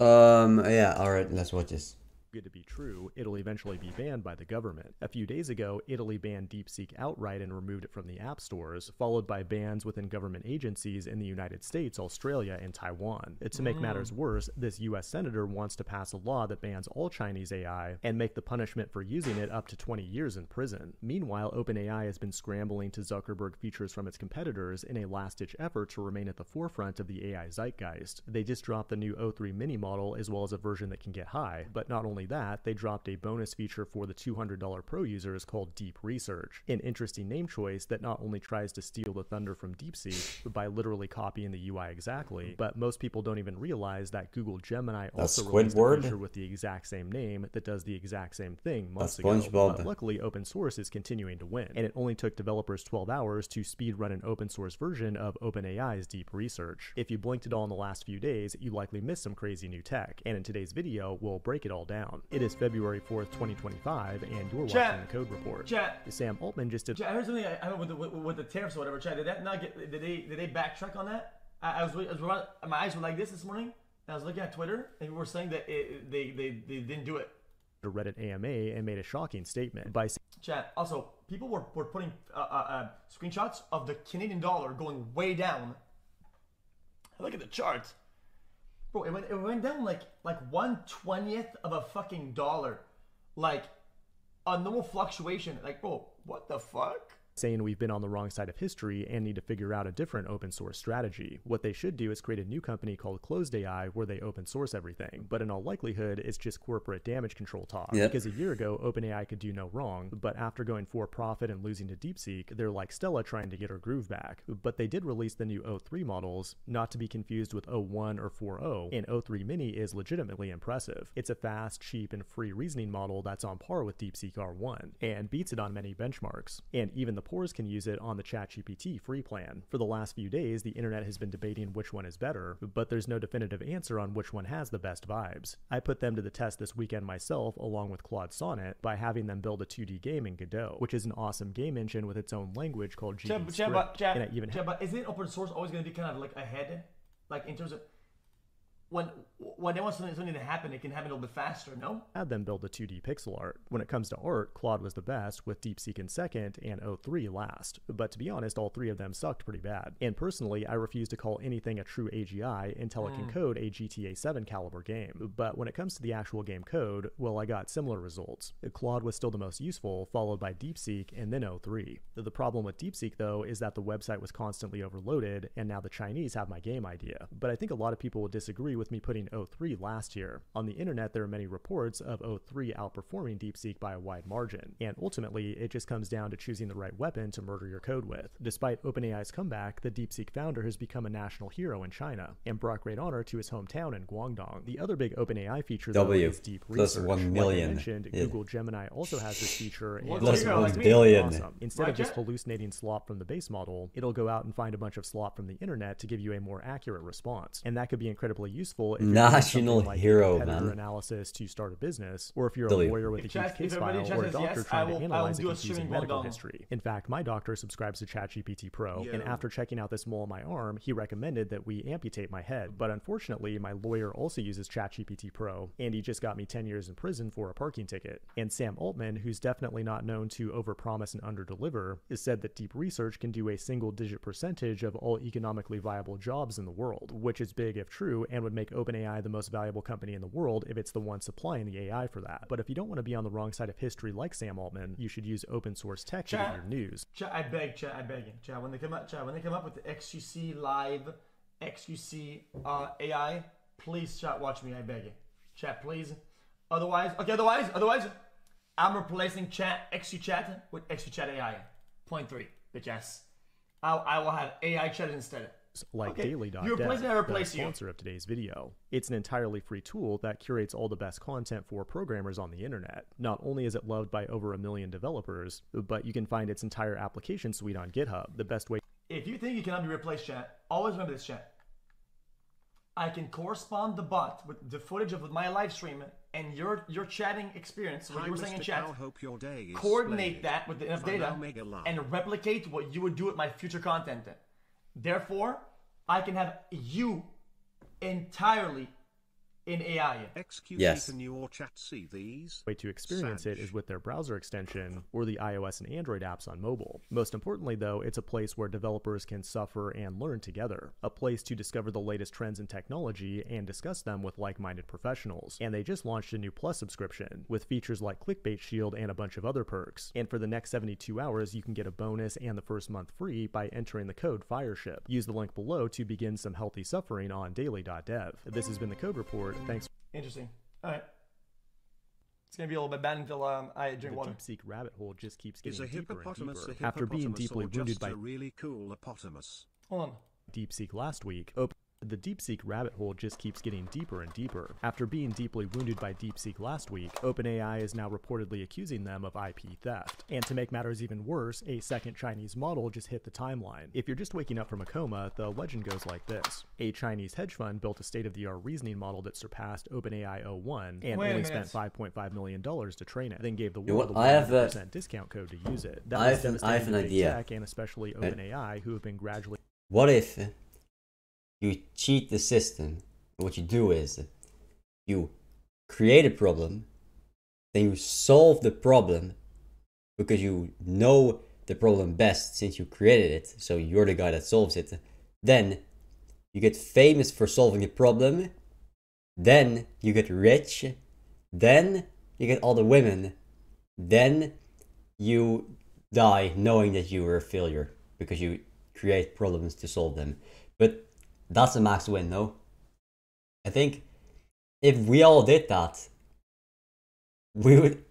Yeah, alright, let's watch this. Good to be true, it'll eventually be banned by the government. A few days ago, Italy banned DeepSeek outright and removed it from the app stores, followed by bans within government agencies in the United States, Australia, and Taiwan. To make matters worse, this US senator wants to pass a law that bans all Chinese AI and make the punishment for using it up to 20 years in prison. Meanwhile, OpenAI has been scrambling to Zuckerberg features from its competitors in a last-ditch effort to remain at the forefront of the AI zeitgeist. They just dropped the new O3 mini model as well as a version that can get high, but not only that, they dropped a bonus feature for the $200 Pro users called Deep Research, an interesting name choice that not only tries to steal the thunder from DeepSeek by literally copying the UI exactly, but most people don't even realize that Google Gemini also released a feature with the exact same name that does the exact same thing months ago. But luckily, open source is continuing to win, and it only took developers 12 hours to speedrun an open source version of OpenAI's Deep Research. If you blinked at all in the last few days, you likely missed some crazy new tech, and in today's video, we'll break it all down. It is February 4th, 2025, and you're watching the Code Report. Sam Altman just did. I heard something with the tariffs or whatever. Did that not get? Did they backtrack on that? My eyes were like this morning. And I was looking at Twitter, and we were saying that they didn't do it. To Reddit AMA and made a shocking statement by. Also, people were putting screenshots of the Canadian dollar going way down. Look at the chart. Bro, it went down like 1/20th of a fucking dollar. Like a normal fluctuation. Like, bro, what the fuck? Saying we've been on the wrong side of history and need to figure out a different open source strategy. What they should do is create a new company called Closed AI where they open source everything, but in all likelihood it's just corporate damage control talk. Because a year ago OpenAI could do no wrong, but after going for profit and losing to DeepSeek, they're like Stella trying to get her groove back. But they did release the new O3 models, not to be confused with O1 or 4.0, and O3 Mini is legitimately impressive. It's a fast, cheap, and free reasoning model that's on par with DeepSeek R1, and beats it on many benchmarks. And even the poors can use it on the ChatGPT free plan. For the last few days, the internet has been debating which one is better, but there's no definitive answer on which one has the best vibes. I put them to the test this weekend myself along with Claude Sonnet by having them build a 2D game in Godot, which is an awesome game engine with its own language called GDScript. But isn't open source always going to be kind of like ahead? Like in terms of when they want something to happen, it can happen a little bit faster, no? Had them build a 2D pixel art. When it comes to art, Claude was the best, with DeepSeek in second and O3 last. But to be honest, all three of them sucked pretty bad. And personally, I refuse to call anything a true AGI until it can code a GTA 7 caliber game. But when it comes to the actual game code, well, I got similar results. Claude was still the most useful, followed by DeepSeek and then O3. The problem with DeepSeek though is that the website was constantly overloaded, and now the Chinese have my game idea. But I think a lot of people would disagree with me putting O3 last year. On the internet, there are many reports of O3 outperforming DeepSeek by a wide margin, and ultimately, it just comes down to choosing the right weapon to murder your code with. Despite OpenAI's comeback, the DeepSeek founder has become a national hero in China, and brought great honor to his hometown in Guangdong. The other big OpenAI feature though is Deep Research. 1 million. Like I mentioned, Google Gemini also has this feature, and plus 1 it's billion. awesome. Instead of just hallucinating slop from the base model, it'll go out and find a bunch of slop from the internet to give you a more accurate response, and that could be incredibly useful if national like hero, competitor man. analysis to start a business, or if you're a lawyer with a huge case file, or a doctor trying to analyze a confusing medical history. In fact, my doctor subscribes to ChatGPT Pro, and after checking out this mole on my arm, he recommended that we amputate my head. But unfortunately, my lawyer also uses ChatGPT Pro, and he just got me 10 years in prison for a parking ticket. And Sam Altman, who's definitely not known to overpromise and underdeliver, has said that Deep Research can do a single-digit percentage of all economically viable jobs in the world, which is big if true, and would make OpenAI the most valuable company in the world if it's the one supplying the AI for that. But if you don't want to be on the wrong side of history like Sam Altman, you should use open source tech to get your news. I beg you. When they come up with the xQc live, xQc AI, please chat, watch me. I beg you, chat, please. Otherwise, I'm replacing xQ chat with xQ chat AI. Point 3, bitch ass. I will have AI chat instead. Like Daily.dev, the sponsor of today's video. It's an entirely free tool that curates all the best content for programmers on the internet. Not only is it loved by over 1 million developers, but you can find its entire application suite on GitHub. The best way. If you think you cannot be replaced, chat, always remember this, chat. I can correspond the bot with the footage of my live stream and your chatting experience, what you were saying in chat, coordinate that with enough data, and replicate what you would do with my future content. Therefore, I can have you entirely in AI. xQc, Yes. can you or chat see these? Way to experience it is with their browser extension or the iOS and Android apps on mobile. Most importantly, though, it's a place where developers can suffer and learn together, a place to discover the latest trends in technology and discuss them with like-minded professionals. And they just launched a new Plus subscription with features like Clickbait Shield and a bunch of other perks. And for the next 72 hours, you can get a bonus and the first month free by entering the code FIRESHIP. Use the link below to begin some healthy suffering on daily.dev. This has been the Code Report. Thanks. Interesting. All right. It's gonna be a little bit bad until I drink The water. deep-seek rabbit hole just keeps Is getting a deeper and hippopotamus deeper. a After being hippopotamus deeply or wounded just by a really cool hippopotamus? Hold on. DeepSeek last week, the DeepSeek rabbit hole just keeps getting deeper and deeper. After being deeply wounded by DeepSeek last week, OpenAI is now reportedly accusing them of IP theft. And to make matters even worse, a second Chinese model just hit the timeline. If you're just waking up from a coma, the legend goes like this. A Chinese hedge fund built a state-of-the-art reasoning model that surpassed OpenAI 01 and Wait a only minute. spent $5.5 million to train it, then gave the You know world what? a I have a- 100% discount code to use it. That I was have devastating an to big idea. tech and especially OpenAI, who have been gradually What if you cheat the system? What you do is you create a problem, then you solve the problem because you know the problem best since you created it, so you're the guy that solves it. Then you get famous for solving the problem, then you get rich, then you get all the women, then you die knowing that you were a failure because you create problems to solve them. But that's a max win, no? I think if we all did that, we would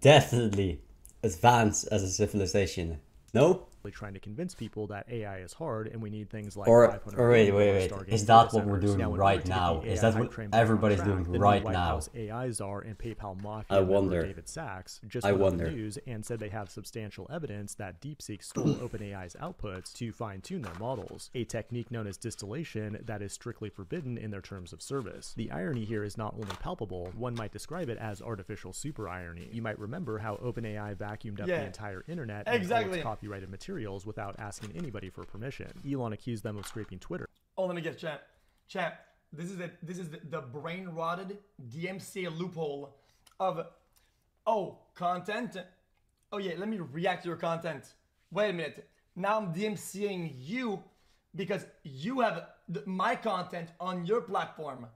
definitely advance as a civilization. No? trying to convince people that AI is hard and we need things like Or 500 wait, billion Stargate is that data what we're centers. doing Now, in right order to get now? the Is AI that hype what train back on everybody's track, doing the new right White now? House AI czar and PayPal mafia I member wonder. David Sachs just I went on the wonder. news and said they have substantial evidence that DeepSeek stole OpenAI's outputs to fine-tune their models, a technique known as distillation that is strictly forbidden in their terms of service. The irony here is not only palpable, one might describe it as artificial super irony. You might remember how OpenAI vacuumed up the entire internet and all Exactly. its copyrighted materials without asking anybody for permission. Elon accused them of scraping Twitter. Oh, let me get chat. Chat. This is the brain rotted DMCA loophole of content. Oh yeah, let me react to your content. Wait a minute. Now I'm DMCAing you because you have my content on your platform.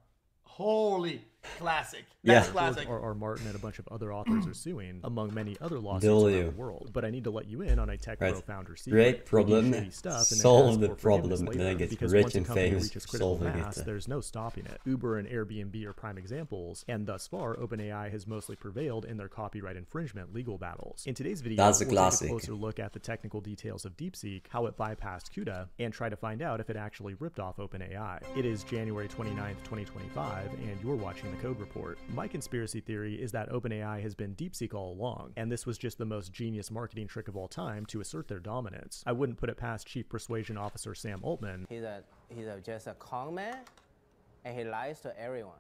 Holy classic. That's Yeah. classic. R. Martin and a bunch of other authors are suing, among many other lawsuits W. around the world. But I need to let you in on a Tech Right. Pro founder secret. Create They do problem, shady stuff and then solve ask the for forgiveness problem, and then later, get because rich once a and company famous reaches for critical solving mass, it. there's no stopping it. Uber and Airbnb are prime examples, and thus far, OpenAI has mostly prevailed in their copyright infringement legal battles. In today's video, That's a we'll classic. take a closer look at the technical details of DeepSeek, how it bypassed CUDA, and try to find out if it actually ripped off OpenAI. It is January 29th, 2025, and you're watching the Code Report. My conspiracy theory is that OpenAI has been DeepSeek all along, and this was just the most genius marketing trick of all time to assert their dominance. I wouldn't put it past Chief Persuasion Officer Sam Altman, He's just a con man, and he lies to everyone.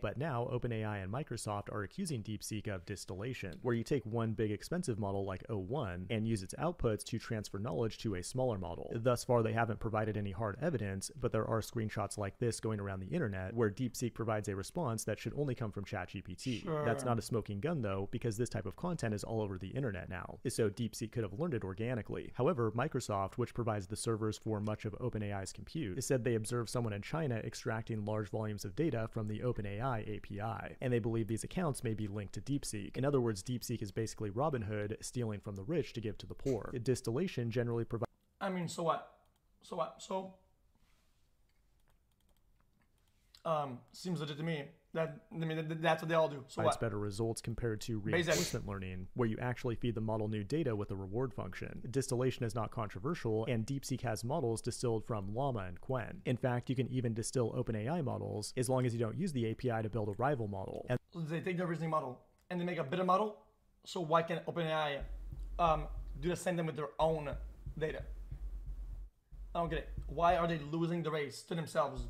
but now OpenAI and Microsoft are accusing DeepSeek of distillation, where you take one big expensive model like O1 and use its outputs to transfer knowledge to a smaller model. Thus far, they haven't provided any hard evidence, but there are screenshots like this going around the internet where DeepSeek provides a response that should only come from ChatGPT. Sure. That's not a smoking gun though, because this type of content is all over the internet now, so DeepSeek could have learned it organically. However, Microsoft, which provides the servers for much of OpenAI's compute, said they observed someone in China extracting large volumes of data from the OpenAI API, and they believe these accounts may be linked to DeepSeek. In other words, DeepSeek is basically Robin Hood stealing from the rich to give to the poor. Distillation generally provides I mean, so what? So what? Seems legit to me. That's what they all do. So what? better results compared to reinforcement learning, where you actually feed the model new data with a reward function. Distillation is not controversial, and DeepSeek has models distilled from Llama and Quen. In fact, you can even distill OpenAI models as long as you don't use the API to build a rival model. And They take their reasoning model and they make a better model. So why can't OpenAI do the same thing with their own data? I don't get it. Why are they losing the race to themselves?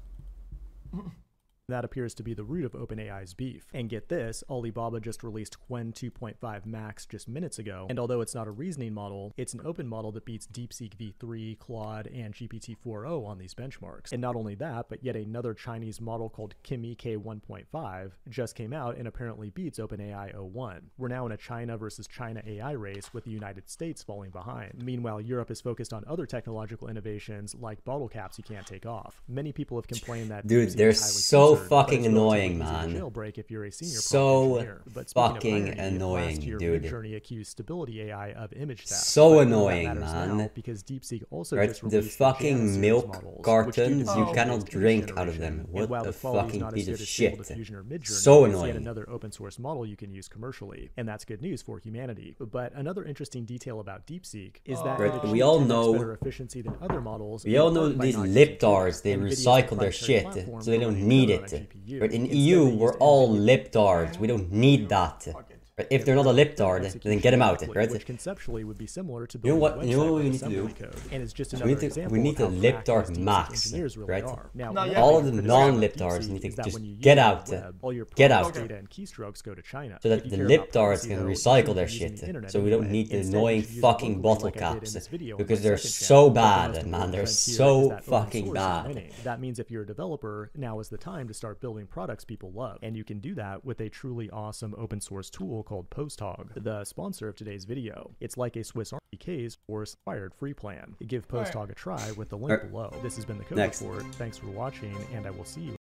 That appears to be the root of OpenAI's beef. And get this, Alibaba just released Qwen 2.5 Max just minutes ago, and although it's not a reasoning model, it's an open model that beats DeepSeek v3, Claude, and GPT-4o on these benchmarks. And not only that, but yet another Chinese model called Kimi K1.5 just came out and apparently beats OpenAI 01. We're now in a China versus China AI race with the United States falling behind. Meanwhile, Europe is focused on other technological innovations like bottle caps you can't take off. Many people have complained that Dude, DeepSeek they're is highly so censored, fucking but it's relatively annoying, easy to man. jailbreak if you're a senior So prompt engineer. But speaking of fucking irony, annoying, last year, dude. Midjourney accused Stability AI of image theft. So But annoying, that matters man. now because DeepSeek also Right, just the released Jana fucking series milk models, which do cartons, you diffusion-based cannot image drink out of generation. them. And What while a the quality is fucking not as piece good of as Stable shit. Diffusion or Midjourney, So it's yet annoying. another open source model you can use commercially, and that's good news for humanity. But another interesting detail about DeepSeek is that Right, it we achieves all 10x know- better efficiency than other models. We in all know part by these not using liptards, they NVIDIA's recycle their proprietary shit, platform so they for don't running need code on a it. GPU. But in Instead, EU, they we're used all NVIDIA liptards, we don't need that. But if they're not a liptard, then get them out, right? Which conceptually would be similar to You know building what- a you know website what we with need to do? assembly code. And it's just So another we need to- example we need of how to cracked liptard these DeepSeek max, engineers really right? are. Now, No, one yeah. thing All to of the criticize non-liptards DeepSeek need to is that just when you get use out. the web, all your Get product out. data and keystrokes go to China. So that If you the care about liptards privacy, can though, you recycle shouldn't their be using shit. the internet So we don't anyway. need the Instead, you annoying should use it fucking locally bottle like I did in caps. this video on Because my they're second so channel. But the bad, most man. important They're trend here so is that open fucking source is bad. winning. That means if you're a developer, now is the time to start building products people love. And you can do that with a truly awesome open source tool called PostHog, the sponsor of today's video. It's like a Swiss Army case or inspired free plan. Give PostHog a try with the link Alright. below. This has been the Code Next. Report. Thanks for watching, and I will see you.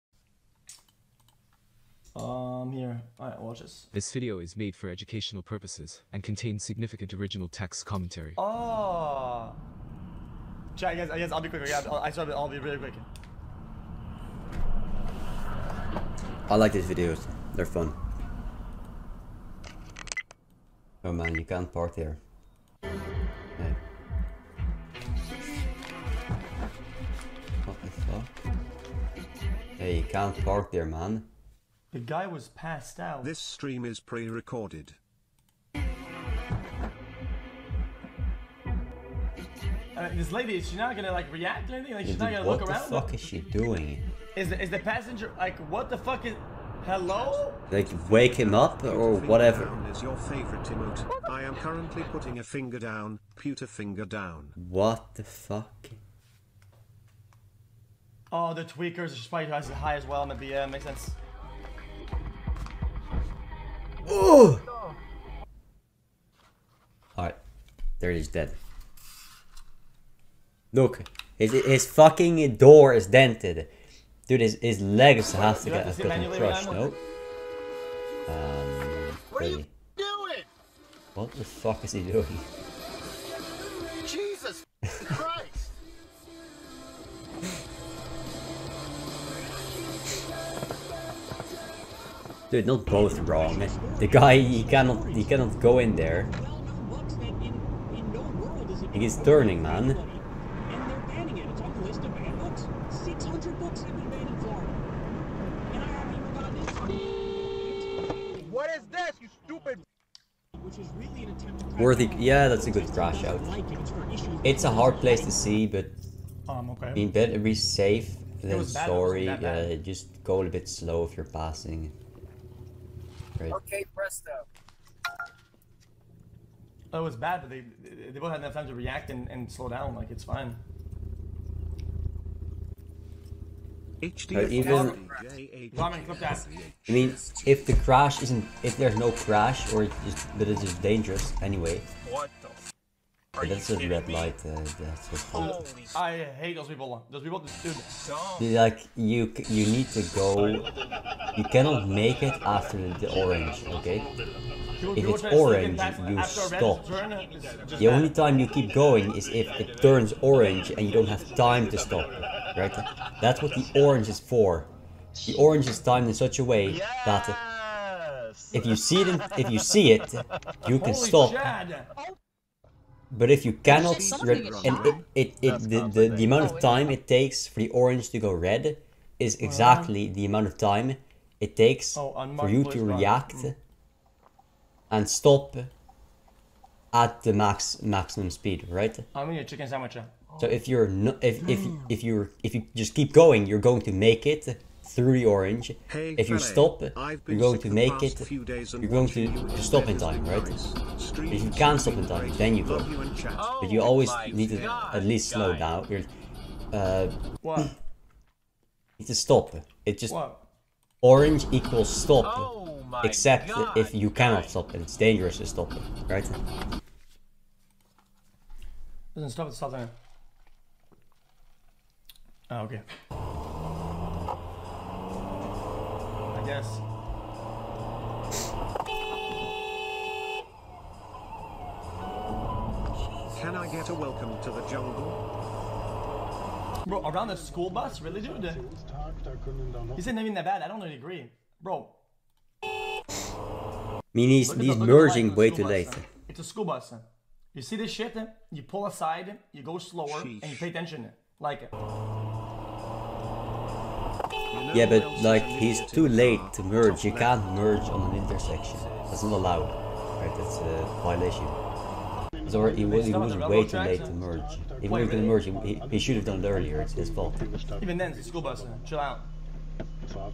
Here. Alright, watch this. This video is made for educational purposes and contains significant original text commentary. Oh. Chat, guys, I'll be quick. Yeah, I'll be really quick. I like these videos, they're fun. Oh man, you can't park there. Okay. What the fuck? Hey, you can't park there, man. The guy was passed out. This stream is pre-recorded. This lady, is she not gonna like react or anything? Like she's Dude, not gonna what look the around? fuck is she doing? Is the passenger like what the fuck is? Hello? Like, wake him up or Finger whatever? down is your favorite emote. I am currently putting a finger down, pewter finger down. What the fuck? Oh, the tweakers are probably as high as well. Maybe yeah, makes sense. Oh! Alright, there he's dead. Look, his fucking door is dented. Dude, his legs have to You have get to sit fucking manually crushed, around? no? What are you Really. doing? What the fuck is he doing? Jesus Christ! Dude, not both wrong. The guy, he cannot go in there. He's turning, man. And they're banning it. It's on the list of banned books. 600 books have been banned in Florida. And I haven't even gotten into it. What is this, you stupid? Which is really an attempt to crack Worthy, down yeah, on that's a good books crash that out. like it. It's for issues It's a hard place to see, but Okay. I mean, better be safe than was bad, it wasn't sorry. that bad. Just go a little bit slow if you're passing. Right. Okay, presto. Oh, it was bad, but they both had enough time to react and slow down. Like it's fine. even- Ramen, clip that. I mean, if the crash isn't, if there's no crash, or but it's just dangerous anyway. What the f? Are That's you a kidding red me? light. That's what. Holy I hate those people. Those people, dude. don't. Like you need to go. You cannot make it after the orange. Okay. People, If people it's try to sneak in orange, past you after a red stop. turn, it's just The only bad. time you keep going is if it turns orange and you don't have time to stop. Right? That's what the orange is for. The orange is timed in such a way that Yes. if you see it, you can Holy stop. Chad. But if you cannot, something and the amount of time it takes for the orange to go red is exactly the amount of time it takes Oh, for unmarked you police to car. react and stop at the maximum speed, right? I'm eating a chicken sandwich. So if you're not, if you just keep going, you're going to make it through the orange. Hey, If you Fale, stop, I've you're been going sick to the make past it. few days and You're going watching you to stop in embed time, right? Paris. If Streams you can't stop been in time, great. then you go. Love you and chat. But you always my need to God, at least slow guys. down. You What? need to stop. It just What? orange equals stop. Oh my Except God, if you cannot guys. stop it, it's dangerous to stop it, right? Doesn't stop at stop sign. Oh, okay. I guess. Can I get a welcome to the jungle? Bro, around the school bus? Really, dude? He said maybe that bad. I don't really agree. Bro, I mean, he's look at the light merging on the way school too bus, late. son. It's a school bus. Son. You see this shit? You pull aside, you go slower, and you pay attention. Like it. Yeah, but like he's too late to merge. You can't merge on an intersection. That's not allowed, right? That's a violation. He was way too late to merge. If he was gonna merge, he should have done it earlier. It's his fault. Even then, it's a school bus. Chill out. Well,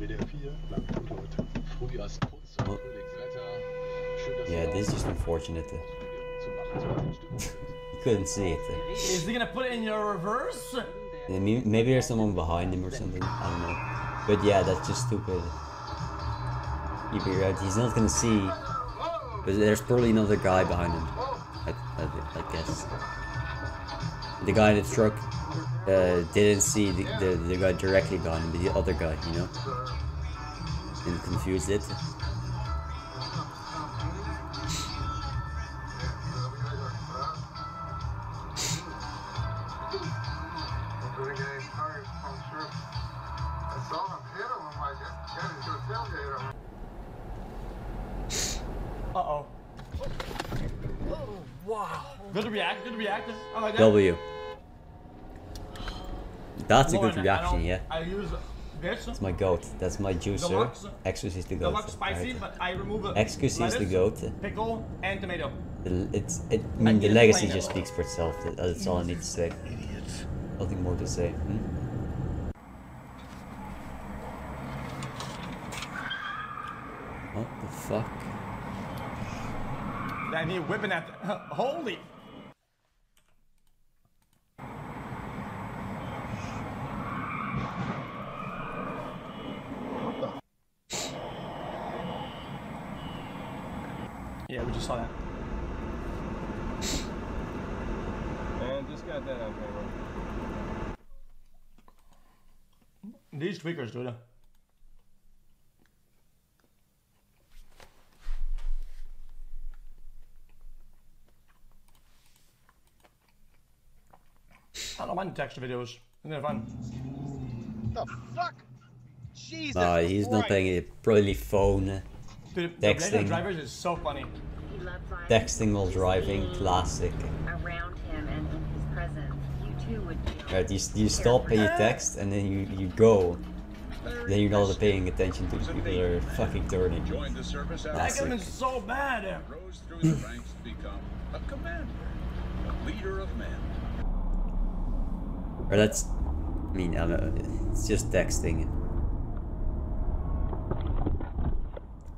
yeah, this is just unfortunate. You couldn't see it. Is he gonna put it in your reverse? Maybe there's someone behind him or something. I don't know. But yeah, that's just stupid. You'd be right. He's not gonna see. But there's probably another guy behind him. I guess. The guy in the truck didn't see the guy directly behind him, but the other guy, you know? And confused it. Uh-oh. Wow. Good react, good react. I like that. W. That's a Lauren, good reaction, yeah. I use this. That's my goat. That's my juicer. Deluxe. xQc is the goat. Deluxe spicy, right? but I remove it. xQc is the lettuce, goat. Pickle and tomato. I mean, the get legacy plain just speaks for itself. That's all I need to say. Nothing more to say. What the fuck? I need whipping at the, holy. Yeah, we just saw that. And just got that on camera. These tweakers, dude. I don't mind the texture videos. They're fun. The fuck? Jesus. Nah, he's not playing it. Probably phone. Dude, the Blade of Drivers is so funny. Texting while driving, classic. Around him and in his presence, you too would feel. Right, you stop and you text, and then you go. Then you're not paying attention to the people that are fucking turning. Joined the service That after could have been so bad. rose through the ranks to become a commander, a leader of men. Or that's, I mean, I don't know, it's just texting.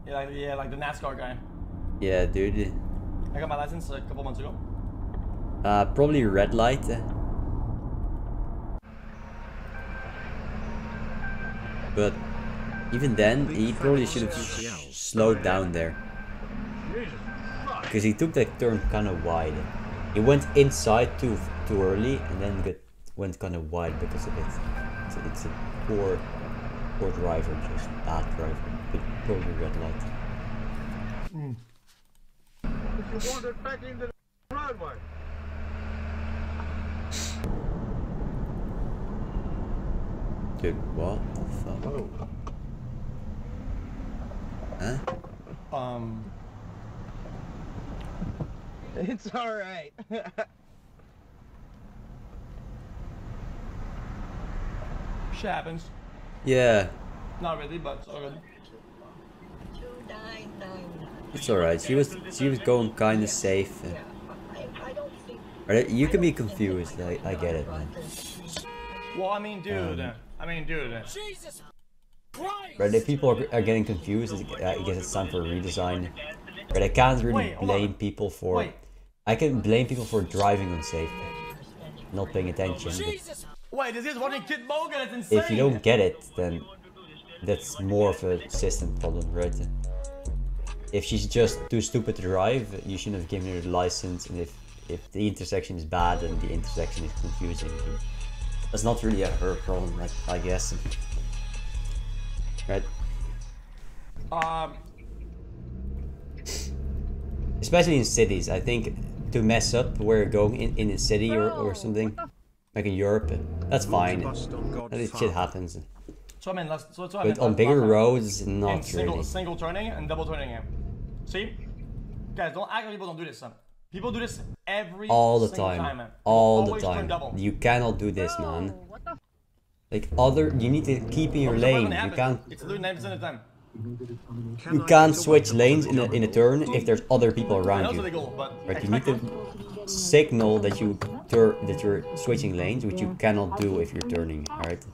Yeah, like the NASCAR guy. Yeah, dude. I got my license a couple months ago. Probably red light. But even then, he probably should have slowed down there. Because he took that turn kind of wide. He went inside too early, and then went kind of wide because of it. So it's a poor driver, just bad driver. But probably red light. If you wandered back into the runway. Dude, what the fuck? Huh? It's alright. Shit happens. Yeah, Not really, but it's all good. it's alright. She was going kind of safe. Right, you can be confused. I get it, man. Well, I mean, dude. Jesus. Right, if people are getting confused, I guess it's time for a redesign. But I can't really blame people for... I can blame people for driving unsafe, not paying attention. Wait, this is running Kid Mogan, it's insane! If you don't get it, then that's more of a system problem, right? If she's just too stupid to drive, you shouldn't have given her the license, and if the intersection is bad and the intersection is confusing, that's not really her problem, right? I guess. Right? Especially in cities, I think to mess up where you're going in a city or something, like in Europe, that's fine. That shit happens. So I mean, but on bigger roads, not really. Single turning and double turning him. See? Guys, don't act like people don't do this. People do this every all the single time. man. All the time. You cannot do this, man. Like you need to keep in your lane. You can't. It's literally 90% of the time. You can't switch lanes in a turn if there's other people around you. Right? You need to signal that you're switching lanes, which you cannot do if you're turning. Alright.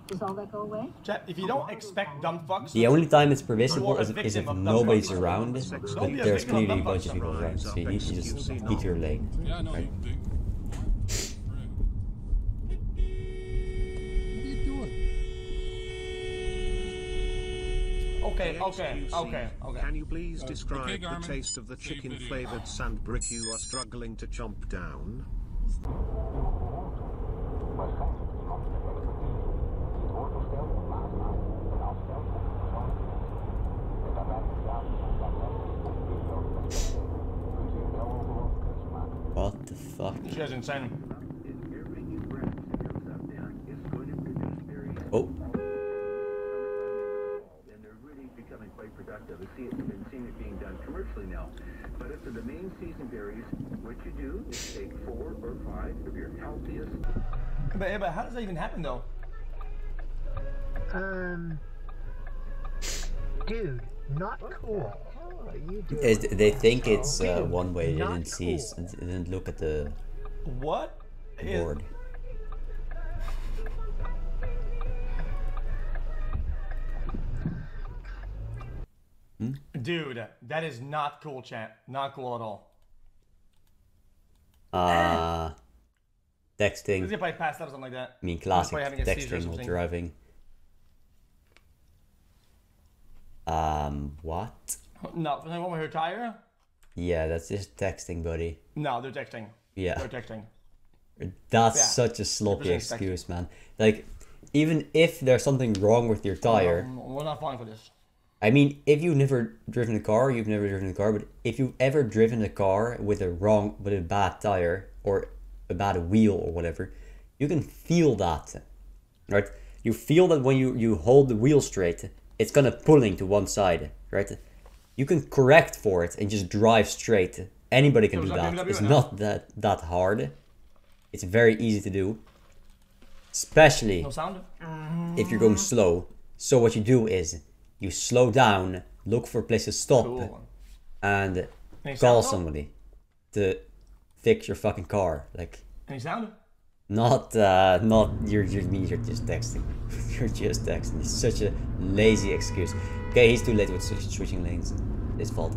Does all that go away? Chat, if you don't expect dumb fucks... The only time it's permissible is if nobody's around, but there's clearly a bunch of people around, so you need to just keep your lane. Right? Okay. Can you please describe the taste of the chicken-flavored sandbrick you are struggling to chomp down? What the fuck? This guy's insane. Oh. See it, been seeing it being done commercially now. But if the main season berries, what you do is take 4 or 5 of your healthiest. But how does that even happen though? Dude, not cool. They think it's one way. They didn't see. They didn't look at the board. Dude, that is not cool, chat. Not cool at all. Texting. If I passed out or something like that. I mean, classic texting while driving. What? No, they want my hair tire? Yeah, that's just texting, buddy. No, they're texting. Yeah. They're texting. That's such a sloppy excuse, man. Like, even if there's something wrong with your tire... We're not falling for this. I mean, if you've never driven a car, you've never driven a car, but if you've ever driven a car with a bad tire, or a bad wheel or whatever, you can feel that, right? You feel that when you hold the wheel straight, it's gonna pulling to one side, right? You can correct for it and just drive straight. Anybody can do that. It's not that hard. It's very easy to do, especially if you're going slow. So what you do is you slow down, look for a place to stop, and call somebody to fix your fucking car. Like, any sound? Not you're just texting. You're just texting. It's such a lazy excuse. Okay, he's too late with switching lanes. His fault.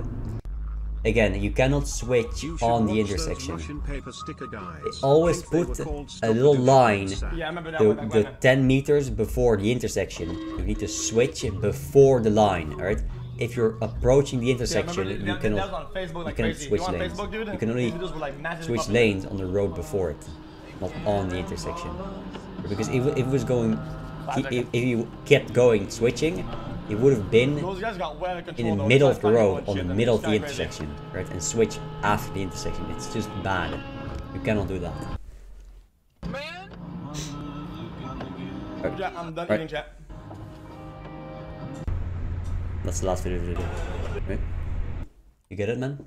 Again, you cannot switch on the intersection. Always put a little line, the 10 meters before the intersection. You need to switch before the line, alright? If you're approaching the intersection, you cannot switch lanes. You can only switch lanes on the road before it, not on the intersection. Because if it was going, if you kept going switching, it would have been in the middle of the road, on the middle of the intersection, right? And switch after the intersection. It's just bad. You cannot do that. Man! Right. I'm done eating, chat. That's the last video of the video. Right? You get it, man?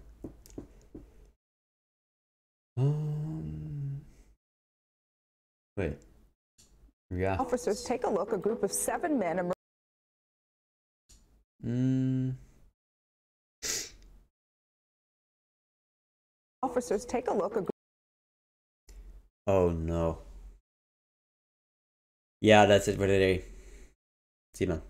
Wait. Yeah. Officers, take a look. A group of 7 men. Officers, take a look. Oh no. Yeah, that's it for today. See you, man.